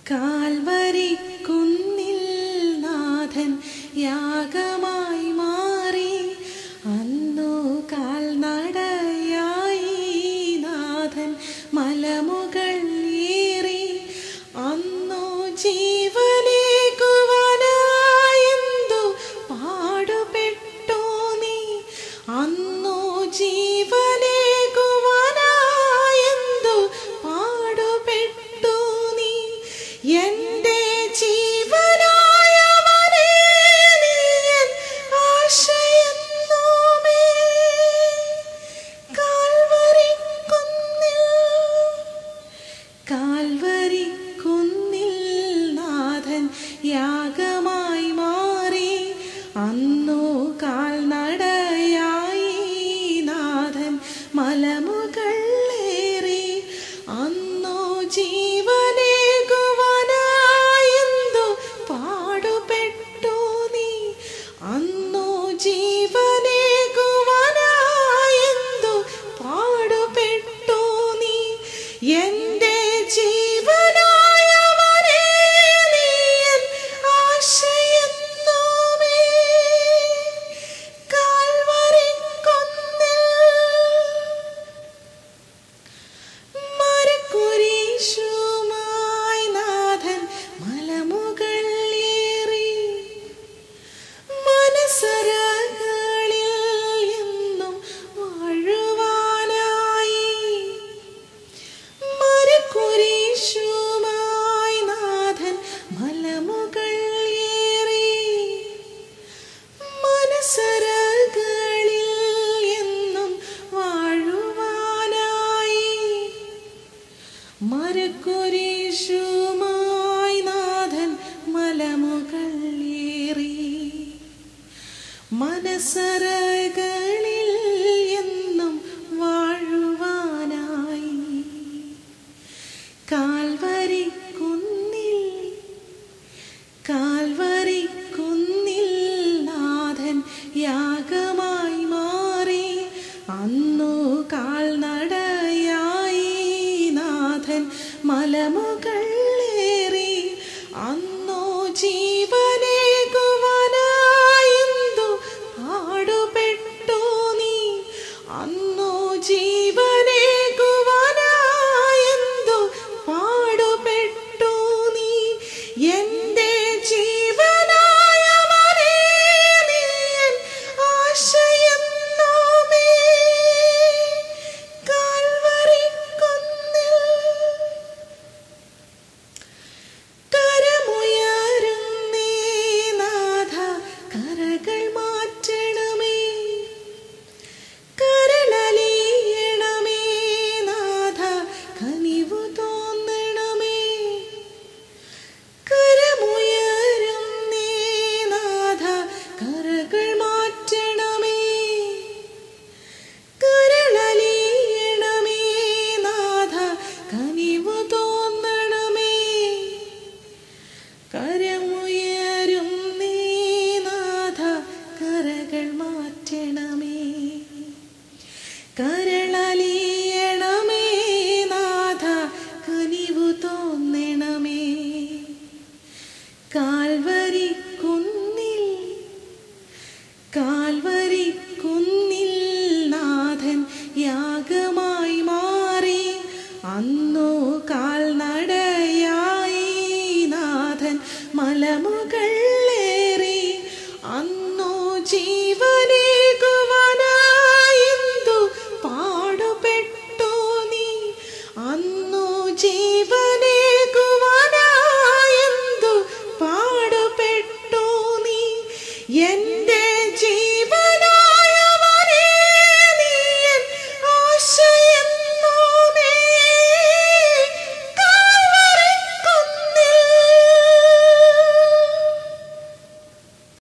Calvary കുന്നിൽ നാഥൻ യാഗമായി മാറി. അന്നു കാൽനടയായി നാഥൻ മലമുകൾ ഏറി. അന്നു ജീവനേകുവാനായെന്തു പാടുപെട്ടു നീ. അന്നു ജീവനേകുവാനായെന്തു പാടുപെട്ടു നീ. എന്റെ ജീവനായവനേ നീ എൻ ആശയെന്നുമേ. കാൽവരി കുന്നിൽ നാഥൻ യാഗമായി മാറി. അന്നു കാൽനടയായി നാഥൻ മലമുകൾ ഏറി. അന്നു ജീവനേകുവാനായെന്തു പാടുപെട്ടു നീ. അന്നു ജീവനേകുവാനായെന്തു പാടുപെട്ടു നീ. എന്റെ ജീവനായവനേ നീ എൻ ആശയെന്നുമേ. കാൽവരിക്കുന്നിൽ മരക്കുരിശുമായി നാഥൻ മലമുകൾ ഏറി. മനസ്സറകളിൽ എന്നും വാഴുവാനായി. മരക്കുരിശുമായി നാഥൻ മലമുകൾ ഏറി. മനസ്സറകളിൽ എന്നും വാഴുവാനായി. മരക്കുരിശുമായി നാഥൻ മലമുകൾ ഏറി. മനസ്സറകളിൽ എന്നും വാഴുവാനായി. കാൽവരി കുന്നിൽ നാഥൻ യാഗമായി മാറി. അന്നു കാൽനടയായി നാഥൻ മലമുകൾ ഏറി. അന്നു ജീവനേകുവാനായെന്തു പാടുപെട്ടു നീ. അന്നു ജീവനേകുവാനായെന്തു പാടുപെട്ടു നീ. എന്റെ ജീവനായവനേ നീ എൻ ആശയെന്നുമേ. കാൽവരിക്കുന്നിൽ കരമുയരുന്നേ നാഥ കരകൾ മാറ്റണമേ. കരളലിയണമേ നാഥ കനിവു തോന്നണമേ. കരമുയരുന്നേ നാഥ കരകൾ മാറ്റണമേ. കരളലിയണമേ നാഥ കനിവു തോന്നണമേ.